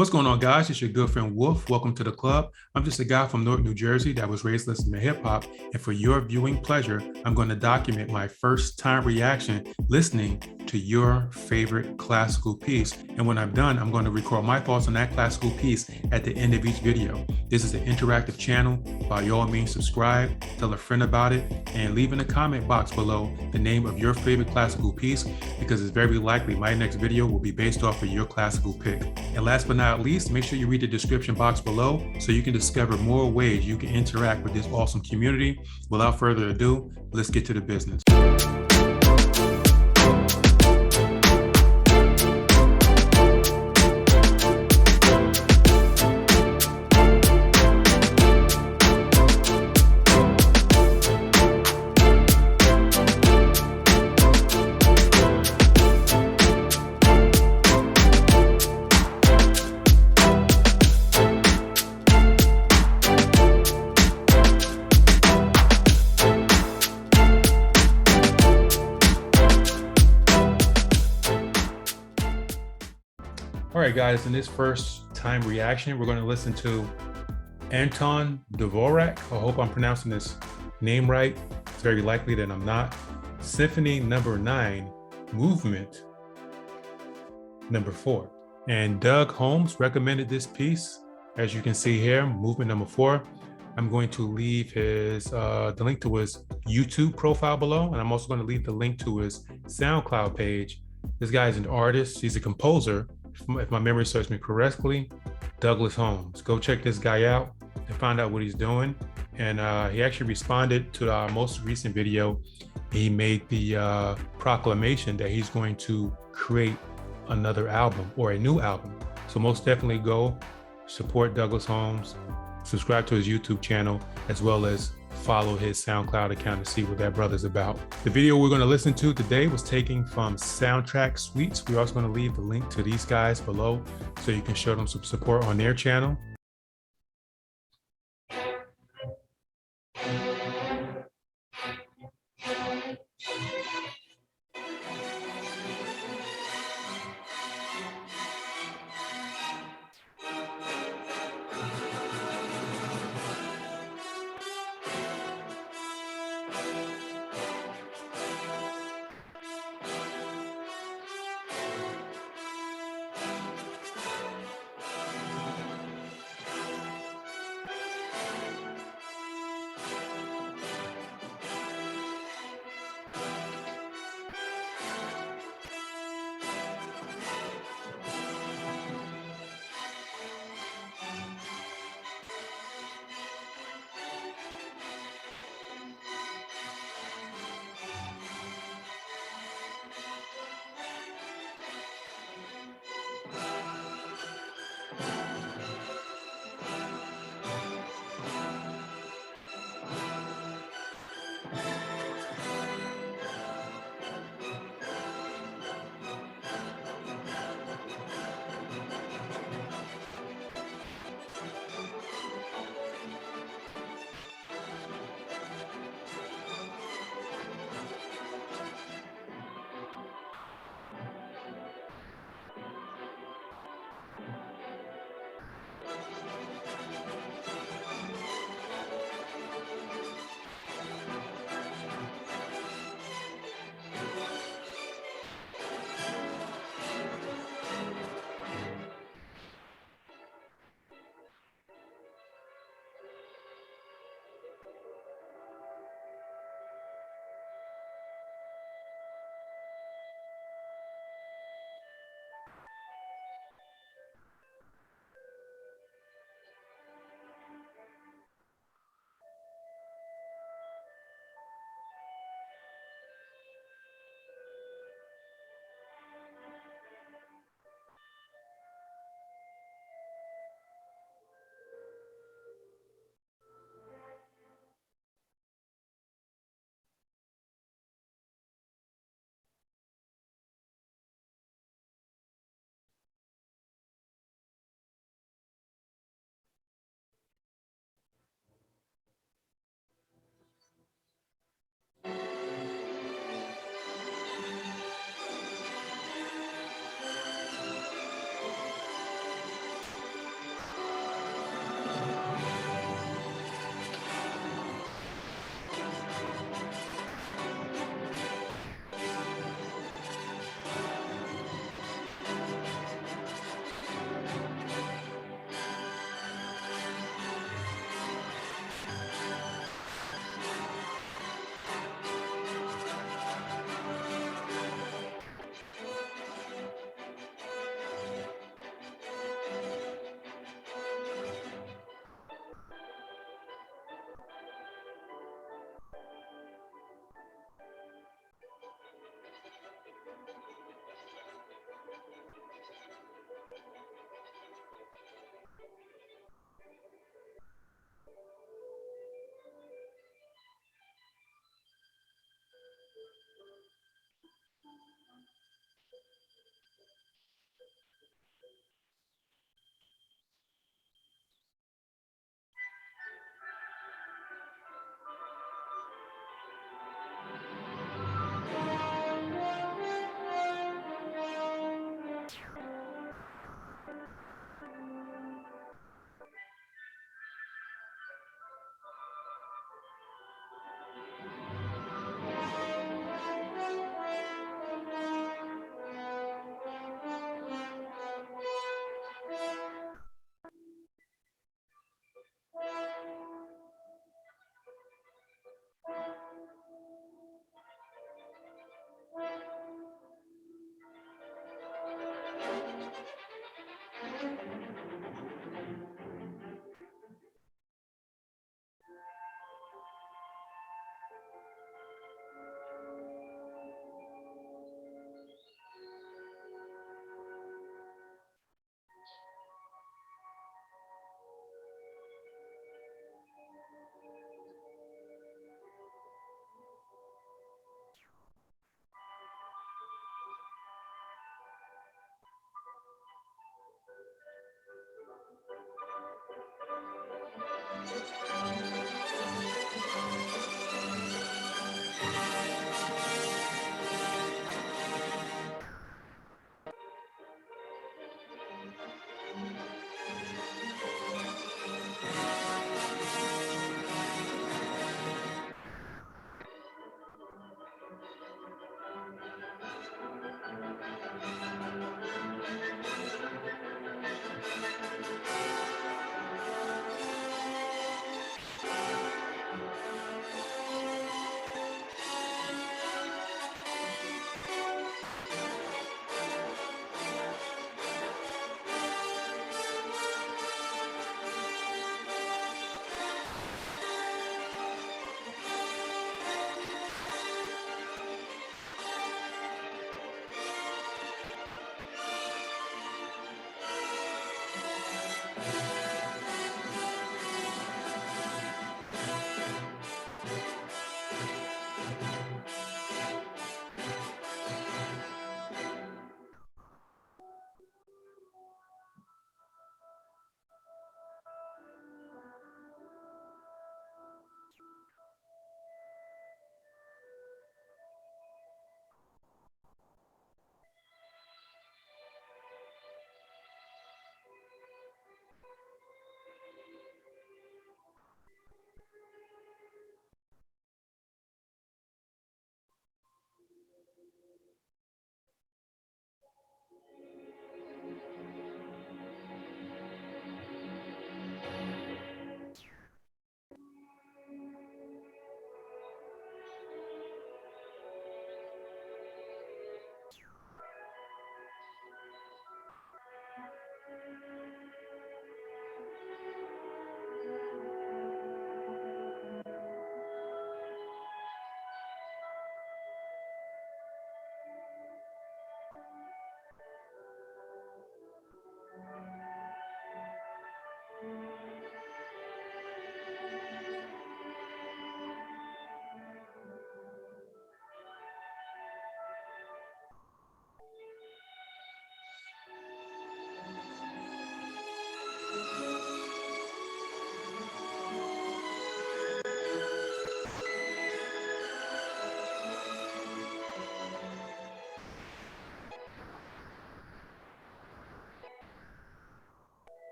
What's going on, guys? It's your good friend Wolf. Welcome to the club. I'm just a guy from North New Jersey that was raised listening to hip hop. And for your viewing pleasure, I'm going to document my first time reaction listening to your favorite classical piece. And when I'm done, I'm going to record my thoughts on that classical piece at the end of each video. This is an interactive channel. By all means, subscribe, tell a friend about it, and leave in the comment box below the name of your favorite classical piece, because it's very likely my next video will be based off of your classical pick. And last but not least, make sure you read the description box below so you can discover more ways you can interact with this awesome community. Without further ado, let's get to the business. All right, guys, in this first time reaction, we're going to listen to Anton Dvořák. I hope I'm pronouncing this name right. It's very likely that I'm not. Symphony number 9, Movement number 4. And Doug Holmes recommended this piece. As you can see here, Movement number 4. I'm going to leave his the link to his YouTube profile below, and I'm also going to leave the link to his SoundCloud page. This guy is an artist. He's a composer. If my memory serves me correctly, Douglas Holmes. Go check this guy out and find out what he's doing. And he actually responded to our most recent video. He made the proclamation that he's going to create another album or a new album. So most definitely go support Douglas Holmes, subscribe to his YouTube channel, as well as follow his SoundCloud account to see what that brother's about. The video we're going to listen to today was taken from Soundtrack Suites. We're also going to leave the link to these guys below so you can show them some support on their channel.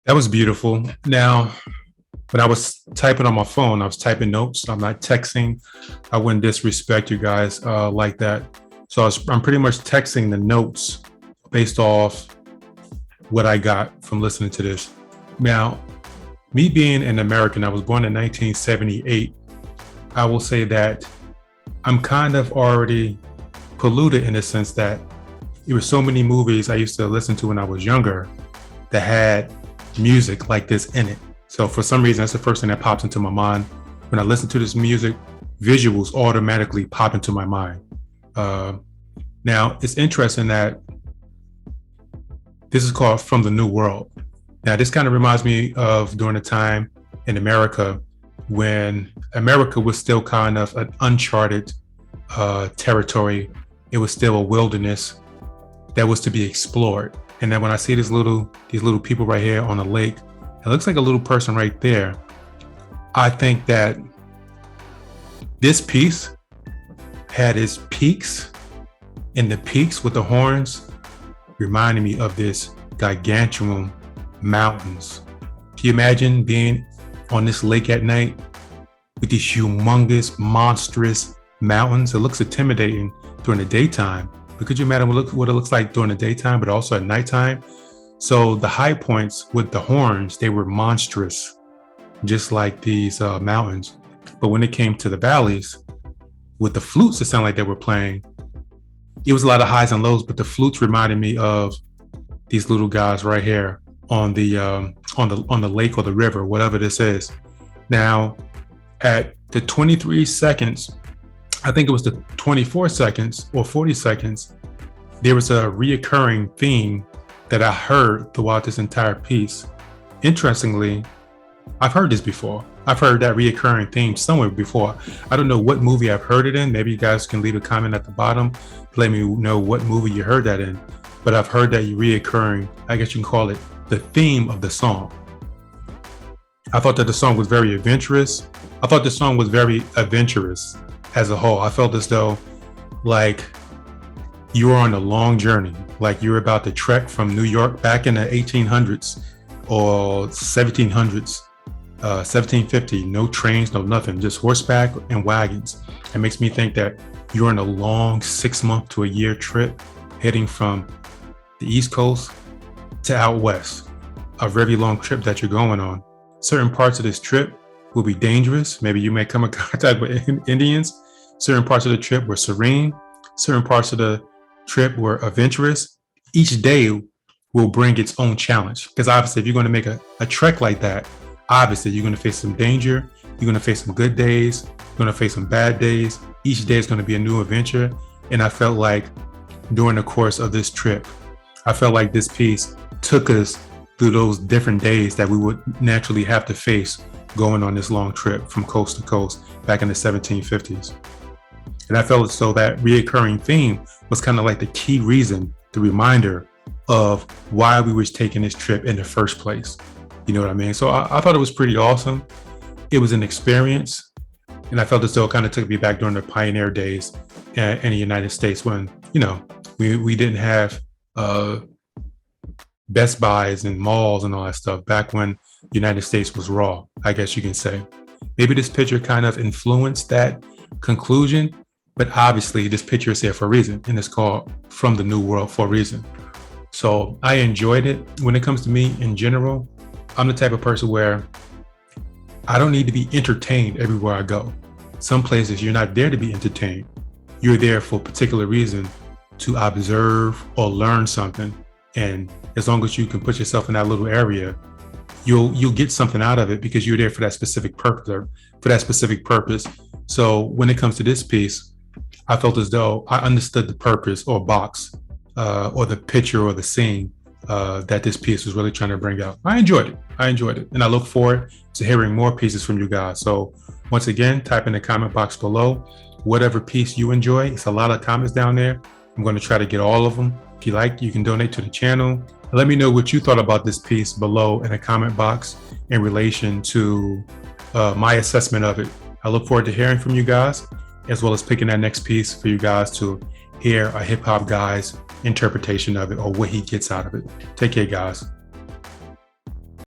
That was beautiful. Now, when I was typing on my phone, I was typing notes. I'm not texting. I wouldn't disrespect you guys like that. So I'm pretty much texting the notes based off what I got from listening to this. Now, me being an American, I was born in 1978. I will say that I'm kind of already polluted in the sense that there were so many movies I used to listen to when I was younger that had music like this in it. So for some reason, that's the first thing that pops into my mind. When I listen to this music, visuals automatically pop into my mind. Now, it's interesting that this is called From the New World. Now, this kind of reminds me of during a time in America when America was still kind of an uncharted territory. It was still a wilderness that was to be explored. And then when I see these little people right here on the lake, it looks like a little person right there. I think that this piece had its peaks, and the peaks with the horns reminded me of this gargantuan mountains. Can you imagine being on this lake at night with these humongous, monstrous mountains? It looks intimidating during the daytime, but could you imagine what it looks like during the daytime, but also at nighttime? So the high points with the horns, they were monstrous, just like these mountains. But when it came to the valleys, with the flutes, it sounded like they were playing. It was a lot of highs and lows, but the flutes reminded me of these little guys right here on the lake or the river, whatever this is. Now, at the 23 seconds, I think it was the 24 seconds or 40 seconds, there was a reoccurring theme that I heard throughout this entire piece. Interestingly, I've heard this before. I've heard that reoccurring theme somewhere before. I don't know what movie I've heard it in. Maybe you guys can leave a comment at the bottom. Let me know what movie you heard that in. But I've heard that reoccurring, I guess you can call it the theme of the song. I thought that the song was very adventurous. I thought the song was very adventurous as a whole. I felt as though like you were on a long journey, like you were about to trek from New York back in the 1800s or 1700s, 1750, no trains, no nothing, just horseback and wagons. It makes me think that you're on a long 6 month to a year trip heading from the East Coast to out West, a very long trip that you're going on. Certain parts of this trip will be dangerous. Maybe you may come in contact with Indians. Certain parts of the trip were serene. Certain parts of the trip were adventurous. Each day will bring its own challenge. Because obviously, if you're going to make a trek like that, obviously you're going to face some danger. You're going to face some good days. You're going to face some bad days. Each day is going to be a new adventure. And I felt like during the course of this trip, I felt like this piece took us through those different days that we would naturally have to face going on this long trip from coast to coast back in the 1750s. And I felt as though that reoccurring theme was kind of like the key reason, the reminder of why we were taking this trip in the first place. You know what I mean? So I thought it was pretty awesome. It was an experience. And I felt as though it kind of took me back during the pioneer days in the United States when, you know, we didn't have Best Buys and malls and all that stuff back when the United States was raw, I guess you can say. Maybe this picture kind of influenced that conclusion, but obviously this picture is here for a reason, and it's called From the New World for a reason. So I enjoyed it. When it comes to me in general, I'm the type of person where I don't need to be entertained everywhere I go. Some places you're not there to be entertained. You're there for a particular reason to observe or learn something. And as long as you can put yourself in that little area, you'll get something out of it because you're there for that specific purpose. So when it comes to this piece, I felt as though I understood the purpose or box or the picture or the scene that this piece was really trying to bring out. I enjoyed it. And I look forward to hearing more pieces from you guys. So once again, type in the comment box below, whatever piece you enjoy. It's a lot of comments down there. I'm going to try to get all of them. If you like, you can donate to the channel. Let me know what you thought about this piece below in the comment box in relation to my assessment of it. I look forward to hearing from you guys, as well as picking that next piece for you guys to hear a hip hop guy's interpretation of it or what he gets out of it. Take care, guys.